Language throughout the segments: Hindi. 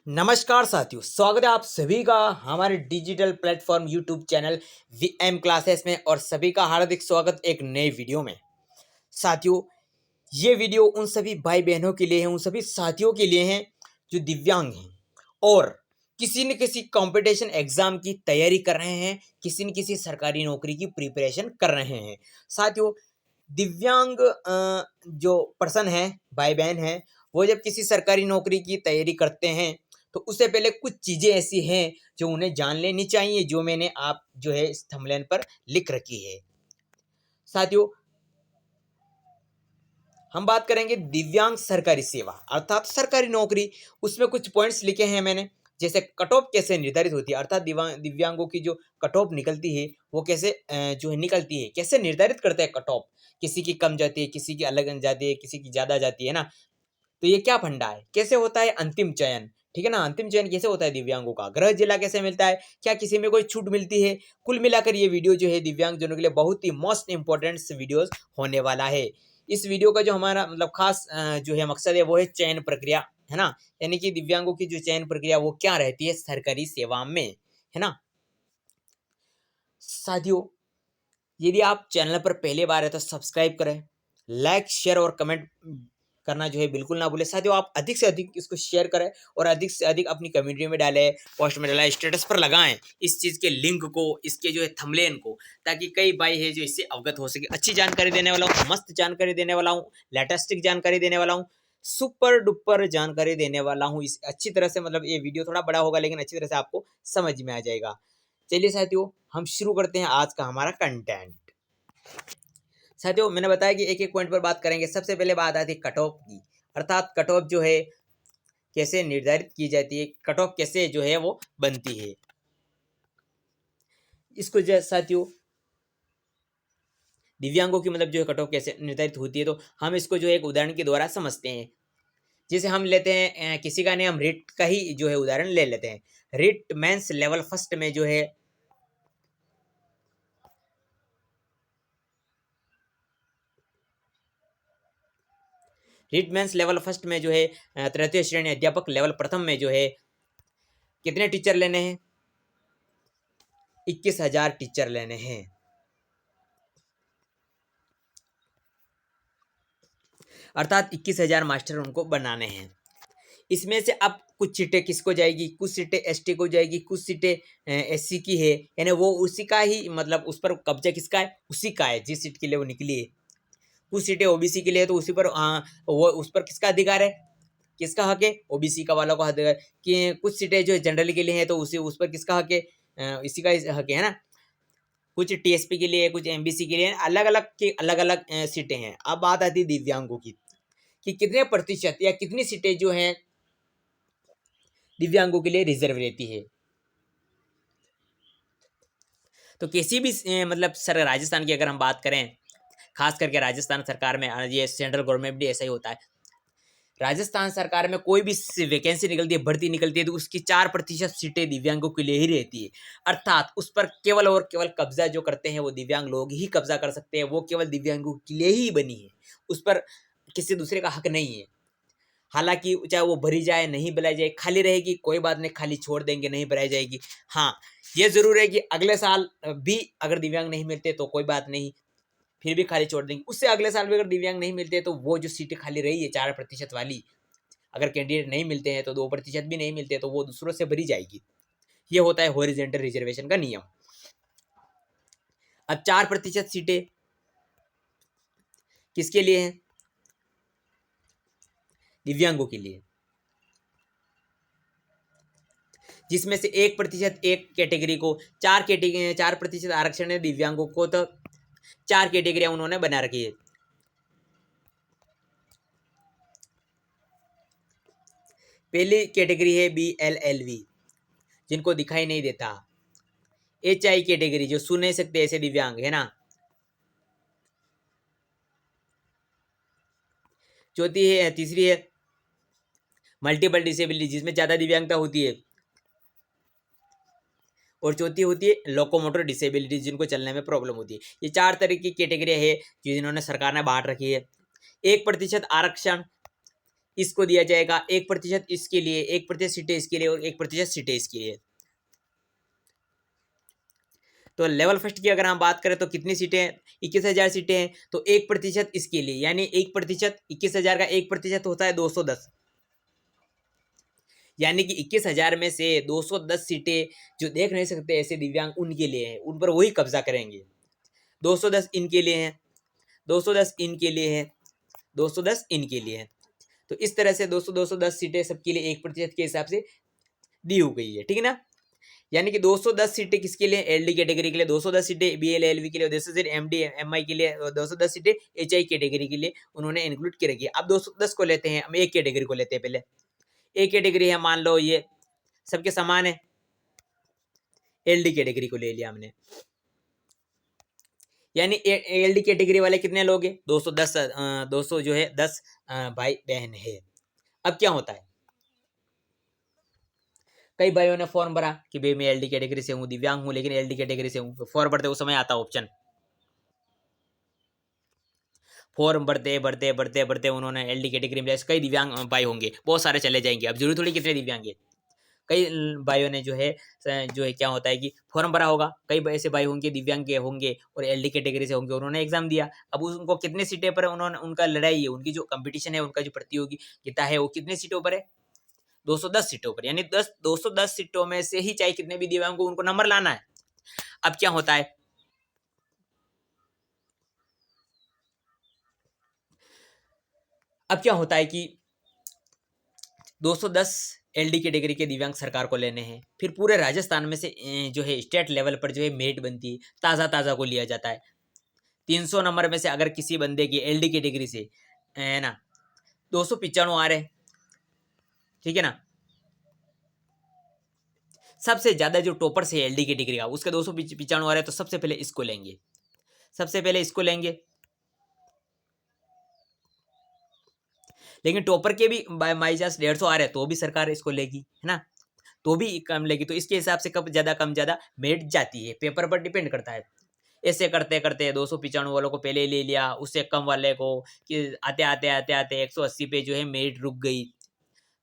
नमस्कार साथियों, स्वागत है आप सभी का हमारे digital platform YouTube channel VM classes में और सभी का हार्दिक स्वागत एक नए वीडियो में। साथियों, ये वीडियो उन सभी भाई बहनों के लिए है, उन सभी साथियों के लिए हैं जो दिव्यांग हैं और किसी न किसी कंपटीशन एग्जाम की तैयारी कर रहे हैं, किसी न किसी सरकारी नौकरी की प्रिपरेशन कर रहे हैं। साथियों, दिव्यांग जो पर्सन है, भाई बहन है, वो जब किसी सरकारी नौकरी की तैयारी करते हैं तो उससे पहले कुछ चीज़ें ऐसी हैं जो उन्हें जान लेनी चाहिए, जो मैंने आप जो है इस थंबनेल पर लिख रखी है। साथियों, हम बात करेंगे दिव्यांग सरकारी सेवा अर्थात सरकारी नौकरी। उसमें कुछ पॉइंट्स लिखे हैं मैंने, जैसे कट ऑफ कैसे निर्धारित होती है अर्थात दिव्यांगों की जो कट ऑफ निकलती है वो कैसे जो है निकलती है, कैसे निर्धारित करते हैं कट ऑफ। किसी की कम जाती है, किसी की अलग जाती है, किसी की ज़्यादा जाती है ना। तो ये क्या फंडा है, कैसे होता है अंतिम चयन, ठीक है ना। अंतिम चयन कैसे होता है दिव्यांगों का, गृह जिला कैसे मिलता है, क्या किसी में कोई छूट मिलती है। कुल मिलाकर ये वीडियो जो है दिव्यांग जनों के लिए बहुत ही मोस्ट इंपॉर्टेंट वीडियोस होने वाला है। इस वीडियो का जो हमारा मतलब खास जो है मकसद है वो है चयन प्रक्रिया, है ना। यानी कि दिव्यांगों की जो चयन प्रक्रिया वो क्या रहती है सरकारी सेवा में, है ना। साथियों, यदि आप चैनल पर पहली बार है तो सब्सक्राइब करें, लाइक शेयर और कमेंट करना जो है बिल्कुल ना भूलें। साथियों, आप अधिक से अधिक इसको शेयर करें और अधिक से अधिक अपनी कम्युनिटी में डालें, पोस्ट में डालें, स्टेटस पर लगाएं इस चीज़ के लिंक को, इसके जो है थंबनेल को, ताकि कई भाई है जो इससे अवगत हो सके। अच्छी जानकारी देने वाला हूँ, मस्त जानकारी देने वाला हूँ, लेटेस्टिक जानकारी देने वाला हूँ, सुपर डुपर जानकारी देने वाला हूँ। इस अच्छी तरह से मतलब ये वीडियो थोड़ा बड़ा होगा लेकिन अच्छी तरह से आपको समझ में आ जाएगा। चलिए साथियों, हम शुरू करते हैं आज का हमारा कंटेंट। साथियों, मैंने बताया कि एक एक पॉइंट पर बात करेंगे। सबसे पहले बात आती है कट ऑफ की, अर्थात कट ऑफ जो है कैसे निर्धारित की जाती है, कट ऑफ कैसे जो है वो बनती है। इसको जो साथियों दिव्यांगों की मतलब जो है कट ऑफ कैसे निर्धारित होती है, तो हम इसको जो है एक उदाहरण के द्वारा समझते हैं। जैसे हम लेते हैं किसी का नहीं, हम रिट का ही जो है उदाहरण ले लेते हैं। रिट मेंस लेवल फर्स्ट में जो है रिट मेंस लेवल फर्स्ट में जो है तृतीय श्रेणी अध्यापक लेवल प्रथम में जो है कितने टीचर लेने हैं, 21,000 टीचर लेने हैं। अर्थात 21,000 मास्टर उनको बनाने हैं। इसमें से अब कुछ सीटें किसको जाएगी, कुछ सीटें एसटी को जाएगी, कुछ सीटें एससी की है, यानी वो उसी का ही मतलब उस पर कब्जा किसका है, उसी का है जिस सीट के लिए वो निकली है। कुछ सीटें ओबीसी के लिए तो उसी पर वो उस पर किसका अधिकार है, किसका हक है, ओबीसी का वालों का अधिकार। कि कुछ सीटें जो जनरल के लिए हैं तो उसी उस पर किसका हक है, इसी का हक है ना। कुछ टीएसपी के लिए, कुछ एमबीसी के लिए, अलग अलग की अलग अलग सीटें हैं। अब बात आती है दिव्यांगों की कि कितने प्रतिशत या कितनी सीटें जो हैं दिव्यांगों के लिए रिजर्व रहती है। तो किसी भी मतलब सर राजस्थान की अगर हम बात करें, खास करके राजस्थान सरकार में ये सेंट्रल गवर्नमेंट भी ऐसा ही होता है। राजस्थान सरकार में कोई भी वैकेंसी निकलती है, भर्ती निकलती है, तो उसकी 4% सीटें दिव्यांगों के लिए ही रहती है। अर्थात उस पर केवल और केवल कब्जा जो करते हैं वो दिव्यांग लोग ही कब्जा कर सकते हैं। वो केवल दिव्यांगों के लिए ही बनी है, उस पर किसी दूसरे का हक नहीं है। हालांकि चाहे वो भरी जाए, नहीं भराई जाए, खाली रहेगी, कोई बात नहीं, खाली छोड़ देंगे, नहीं भराई जाएगी। हाँ, ये जरूर है कि अगले साल भी अगर दिव्यांग नहीं मिलते तो कोई बात नहीं, फिर भी खाली छोड़ देंगे। उससे अगले साल भी अगर दिव्यांग नहीं मिलते तो वो जो सीटें खाली रही है 4% वाली, अगर कैंडिडेट नहीं मिलते हैं तो 2% भी नहीं मिलते तो वो दूसरों से भरी जाएगी। ये होता है हॉरिजॉन्टल रिजर्वेशन का नियम। अब 4% सीटें किसके लिए हैं, दिव्यांगों के लिए, जिसमें से 1% एक कैटेगरी को, 4% आरक्षण है दिव्यांगों को, तो 4 कैटेगरियां उन्होंने बना रखी है। पहली कैटेगरी है BLLV, जिनको दिखाई नहीं देता। HI कैटेगरी, जो सुन नहीं सकते ऐसे दिव्यांग, है ना। चौथी है, तीसरी है मल्टीपल डिसेबिलिटी, जिसमें ज़्यादा दिव्यांगता होती है। और चौथी होती है लोकोमोटर डिसेबिलिटी, जिनको चलने में प्रॉब्लम होती है। ये 4 तरह की कैटेगरी है जो जिन्होंने सरकार ने बांट रखी है। 1% आरक्षण इसको दिया जाएगा, 1% इसके लिए, 1% सीटें इसके लिए और 1% सीटें इसके लिए। तो लेवल फर्स्ट की अगर हम बात करें तो कितनी सीटें हैं, 21,000 सीटें हैं। तो 1% इसके लिए, यानी 1%, 21,000 का 1% होता है 210, यानी कि 21,000 में से 210 सीटें जो देख नहीं सकते ऐसे दिव्यांग उनके लिए हैं, उन पर वही कब्जा करेंगे। 210 इनके लिए हैं, 210 इनके लिए हैं, 210 इनके लिए हैं। तो इस तरह से 210 सीटें सबके लिए 1% के हिसाब से दी हो गई है, ठीक है ना। यानी कि 210 सीटें किसके लिए, एलडी कैटेगरी के लिए 210 सीटें, बीएल एलवी के लिए 210 सीटें, एमडी एमआई के लिए 210 सीटें, एचआई कैटेगरी के लिए उन्होंने इंक्लूड की रखी है। अब 210 को लेते हैं, हम एक कैटेगरी को लेते हैं। पहले एक कैटेगरी है, मान लो ये सबके समान है, एलडी कैटेगरी को ले लिया हमने, यानी एलडी कैटेगरी वाले कितने लोग हैं, 210, 200 जो है 10 भाई बहन है। अब क्या होता है, कई भाइयों ने फॉर्म भरा कि भाई मैं एलडी कैटेगरी से हूँ, दिव्यांग हूँ लेकिन एलडी कैटेगरी से हूँ। फॉर्म भरते उस समय आता ऑप्शन, फॉर्म भरते भरते भरते भरते उन्होंने एलडी कैटेगरी में कई दिव्यांग भाई होंगे, बहुत सारे चले जाएंगे। अब जरूरी थोड़ी कितने दिव्यांग है, कई भाइयों ने जो है क्या होता है कि फॉर्म भरा होगा, कई ऐसे भाई होंगे दिव्यांग के होंगे और एलडी कैटेगरी से होंगे, उन्होंने एग्जाम दिया। अब उनको कितने सीटें पर उन्होंने, उनका लड़ाई है, उनकी जो कंपटीशन है, उनका जो प्रतियोगिता है वो कितने सीटों पर है, 210 सीटों पर। यानी 210 सीटों में से ही चाहे कितने भी दिव्यांग को उनको नंबर लाना है। अब क्या होता है, अब क्या होता है कि 210 एलडी कैटेगरी के दिव्यांग सरकार को लेने हैं, फिर पूरे राजस्थान में से जो है स्टेट लेवल पर जो है मेरिट बनती है, ताज़ा ताज़ा को लिया जाता है। 300 नंबर में से अगर किसी बंदे की एलडी कैटेगरी से है ना 295 आ रहे, ठीक है ना, सबसे ज़्यादा जो टॉपर से एलडी कैटेगरी का उसके 295 आ रहे, तो सबसे पहले इसको लेंगे, सबसे पहले इसको लेंगे। लेकिन टॉपर के भी बाई चांस 150 आ रहे हैं तो भी सरकार इसको लेगी, है ना, तो भी कम लेगी। तो इसके हिसाब से कब ज़्यादा कम ज़्यादा मेरिट जाती है, पेपर पर डिपेंड करता है। ऐसे करते करते 295 वालों को पहले ले लिया, उससे कम वाले को कि आते आते आते आते 180 पे जो है मेरिट रुक गई।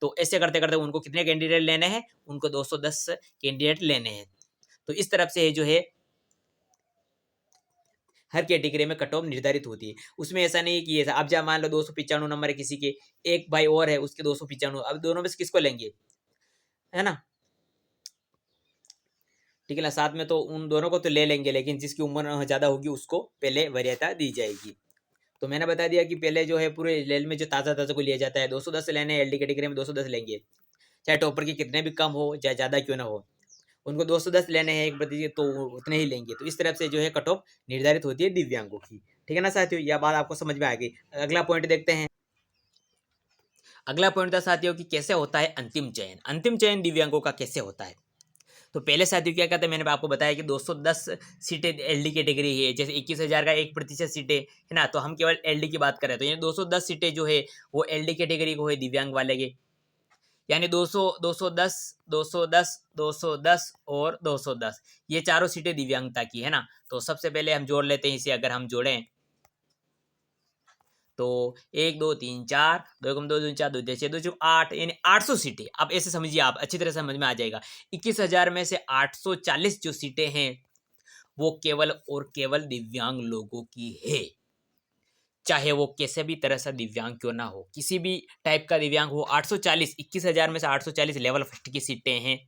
तो ऐसे करते करते उनको कितने कैंडिडेट लेने हैं, उनको 210 कैंडिडेट लेने हैं। तो इस तरफ से जो है हर कैटेगरी में कट ऑफ निर्धारित होती है। उसमें ऐसा नहीं कि ऐसा, अब जब मान लो 295 नंबर है किसी के, एक भाई और है उसके 295, अब दोनों में से किसको लेंगे, है ना, ठीक है ना, साथ में तो उन दोनों को तो ले लेंगे, लेकिन जिसकी उम्र ज़्यादा होगी उसको पहले वरीयता दी जाएगी। तो मैंने बता दिया कि पहले जो है पूरे लेल में जो ताज़ा ताज़ा को लिया जाता है 210 लेने, एलडी कैटेगरी में 210 लेंगे, चाहे टॉपर की कितने भी कम हो चाहे ज़्यादा क्यों ना हो, उनको 210 लेने हैं 1% तो उतने ही लेंगे। तो इस तरफ से जो है कट ऑफ निर्धारित होती है दिव्यांगों की, ठीक है ना साथियों, यह बात आपको समझ में आ गई। अगला पॉइंट देखते हैं। अगला पॉइंट था साथियों कि कैसे होता है अंतिम चयन, अंतिम चयन दिव्यांगों का कैसे होता है। तो पहले साथियों क्या कहते हैं, मैंने आपको बताया कि 210 सीटें एलडी कैटेगरी है, जैसे 21,000 का 1% सीटें है ना, तो हम केवल एलडी की बात करें तो ये 210 सीटें जो है वो एलडी कैटेगरी को है, दिव्यांग वाले के, यानी 200, 210, 210, 210 और 210, ये चारों सीटें दिव्यांगता की है ना। तो सबसे पहले हम जोड़ लेते हैं इसे, अगर हम जोड़ें तो 1 2 3 4, 2 2 2 4, 2 6 2 8, यानी 800 सीटें। अब ऐसे समझिए, आप अच्छी तरह समझ में आ जाएगा। 21,000 में से 840 जो सीटें हैं वो केवल और केवल दिव्यांग लोगों की है, चाहे वो कैसे भी तरह से दिव्यांग क्यों ना हो, किसी भी टाइप का दिव्यांग हो। 840, 21,000 में से 840 लेवल फर्स्ट की सीटें हैं,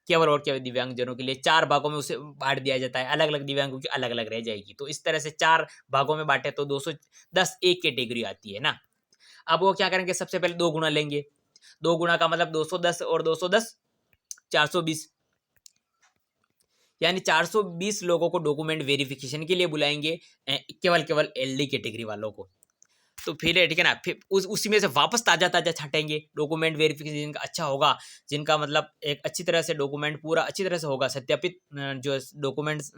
केवल और केवल दिव्यांगजनों के लिए। 4 भागों में उसे बांट दिया जाता है, अलग अलग दिव्यांगों की अलग अलग रह जाएगी। तो इस तरह से 4 भागों में बांटे तो 210 एक कैटेगरी आती है ना। अब वो क्या करेंगे, सबसे पहले 2 गुना लेंगे, 2 गुना का मतलब 210 और 210 420, यानी 420 लोगों को डॉक्यूमेंट वेरिफिकेशन के लिए बुलाएंगे, केवल केवल एलडी कैटेगरी वालों को। तो फिर ठीक है ना, फिर उसी में से वापस ताज़ा ताज़ा छाटेंगे, डॉक्यूमेंट वेरिफिकेशन जिनका अच्छा होगा, जिनका मतलब एक अच्छी तरह से डॉक्यूमेंट पूरा अच्छी तरह से होगा सत्यापित, जो डॉक्यूमेंट्स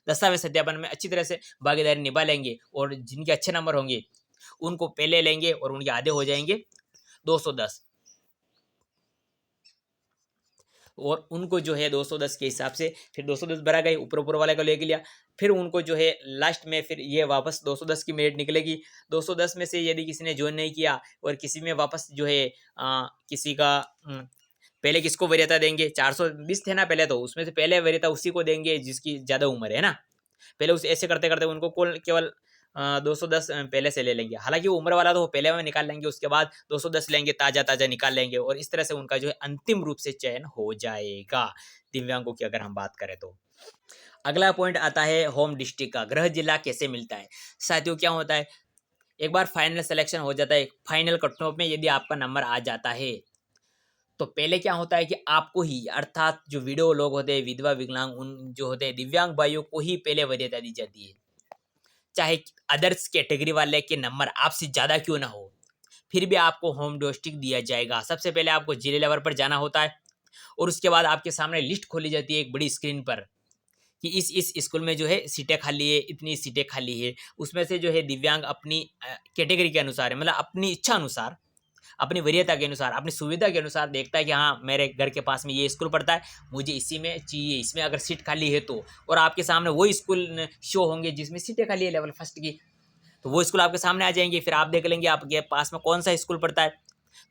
दस्तावेज सत्यापन में अच्छी तरह से भागीदारी निभा लेंगे और जिनके अच्छे नंबर होंगे उनको पहले लेंगे और उनके आधे हो जाएंगे 210। और उनको जो है 210 के हिसाब से फिर 210 भरा गई, ऊपर ऊपर वाले को लेके लिया, फिर उनको जो है लास्ट में फिर ये वापस 210 की मेरिट निकलेगी। 210 में से यदि किसी ने ज्वाइन नहीं किया और किसी में वापस जो है किसी का पहले किसको वरीयता देंगे, 420 थे ना पहले, तो उसमें से पहले वरीयता उसी को देंगे जिसकी ज़्यादा उम्र है ना। पहले उस ऐसे करते करते उनको केवल 210 पहले से ले लेंगे। हालांकि वो उम्र वाला तो वो पहले में निकाल लेंगे, उसके बाद 210 लेंगे, ताज़ा ताज़ा निकाल लेंगे, और इस तरह से उनका जो है अंतिम रूप से चयन हो जाएगा दिव्यांगों की अगर हम बात करें तो। अगला पॉइंट आता है होम डिस्ट्रिक्ट का, गृह जिला कैसे मिलता है। साथियों क्या होता है, एक बार फाइनल सिलेक्शन हो जाता है, फाइनल कट ऑफ में यदि आपका नंबर आ जाता है तो पहले क्या होता है कि आपको ही, अर्थात जो विडो लोग होते हैं, विधवा विकलांग, उन जो होते हैं दिव्यांग भाइयों को ही पहले वरीयता दी जाती है, चाहे अदर्स कैटेगरी वाले के नंबर आपसे ज़्यादा क्यों ना हो, फिर भी आपको होम डिस्ट्रिक्ट दिया जाएगा। सबसे पहले आपको जिले लेवल पर जाना होता है और उसके बाद आपके सामने लिस्ट खोली जाती है एक बड़ी स्क्रीन पर कि इस स्कूल में जो है सीटें खाली है, इतनी सीटें खाली है। उसमें से जो है दिव्यांग अपनी कैटेगरी के अनुसार है, मतलब अपनी इच्छा अनुसार, अपनी वरीयता के अनुसार, अपनी सुविधा के अनुसार देखता है कि हाँ मेरे घर के पास में ये स्कूल पड़ता है, मुझे इसी में चाहिए, इसमें अगर सीट खाली है तो। और आपके सामने वो स्कूल शो होंगे जिसमें सीटें खाली है लेवल फर्स्ट की, तो वो स्कूल आपके सामने आ जाएंगे, फिर आप देख लेंगे आपके पास में कौन सा स्कूल पड़ता है,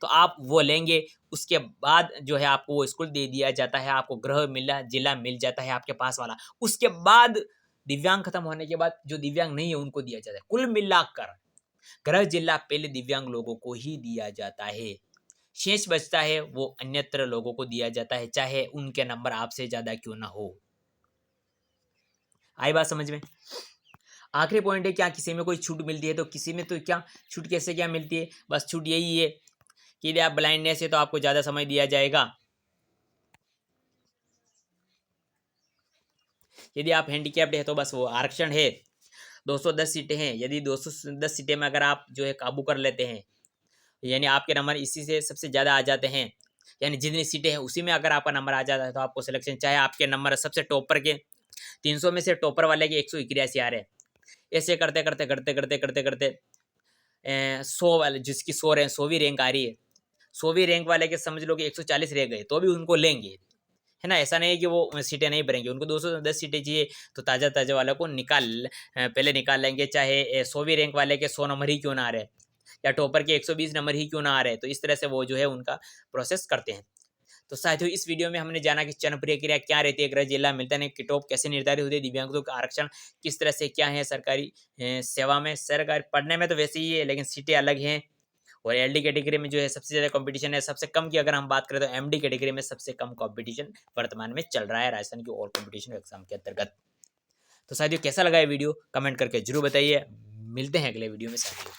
तो आप वो लेंगे। उसके बाद जो है आपको वो स्कूल दे दिया जाता है, आपको गृह मिला जिला मिल जाता है आपके पास वाला। उसके बाद दिव्यांग खत्म होने के बाद जो दिव्यांग नहीं है उनको दिया जाता है। कुल मिलाकर गृह जिला पहले दिव्यांग लोगों को ही दिया जाता है, शेष बचता है वो अन्यत्र लोगों को दिया जाता है, चाहे उनके नंबर आपसे ज्यादा क्यों ना हो। आई बात समझ में। आखिरी पॉइंट है, क्या किसी में कोई छूट मिलती है, तो किसी में तो क्या छूट, कैसे क्या मिलती है, बस छूट यही है कि यदि आप ब्लाइंडनेस है तो आपको ज़्यादा समय दिया जाएगा, यदि आप हैंडीकैप्ड है तो बस वो आरक्षण है, 210 सीटें हैं, यदि 210 सीटें में अगर आप जो है काबू कर लेते हैं, यानी आपके नंबर इसी से सबसे ज़्यादा आ जाते हैं, यानी जितनी सीटें हैं उसी में अगर आपका नंबर आ जाता है तो आपको सिलेक्शन, चाहे आपके नंबर सबसे टॉपर के 300 में से टॉपर वाले के 181 आ रहे हैं, ऐसे करते करते करते करते करते करते 100 वाले जिसकी 100वीं रैंक आ रही है, 100वीं रैंक वाले के समझ लो कि 140 रह गए तो भी उनको लेंगे, है ना। ऐसा नहीं है कि वो सीटें नहीं भरेंगे, उनको 210 सीटें चाहिए तो ताज़ा ताज़ा वालों को पहले निकाल लेंगे, चाहे 100वीं रैंक वाले के 100 नंबर ही क्यों ना आ रहे, या टॉपर के 120 नंबर ही क्यों ना आ रहे, तो इस तरह से वो जो है उनका प्रोसेस करते हैं। तो साथियों इस वीडियो में हमने जाना कि चयन प्रक्रिया क्या रहती है, गृह जिला मिलता है, किट ऑफ कैसे निर्धारित होती है, दिव्यांगों का आरक्षण किस तरह से क्या है सरकारी सेवा में, सरकारी पढ़ने में तो वैसे ही है लेकिन सीटें अलग हैं, और एलडी कैटेगरी में जो है सबसे ज़्यादा कंपटीशन है, सबसे कम की अगर हम बात करें तो एमडी कैटेगरी में सबसे कम कंपटीशन वर्तमान में चल रहा है राजस्थान की ऑल कंपटीशन एग्जाम के अंतर्गत। तो साथियों कैसा लगा ये वीडियो कमेंट करके जरूर बताइए, मिलते हैं अगले वीडियो में साथियों।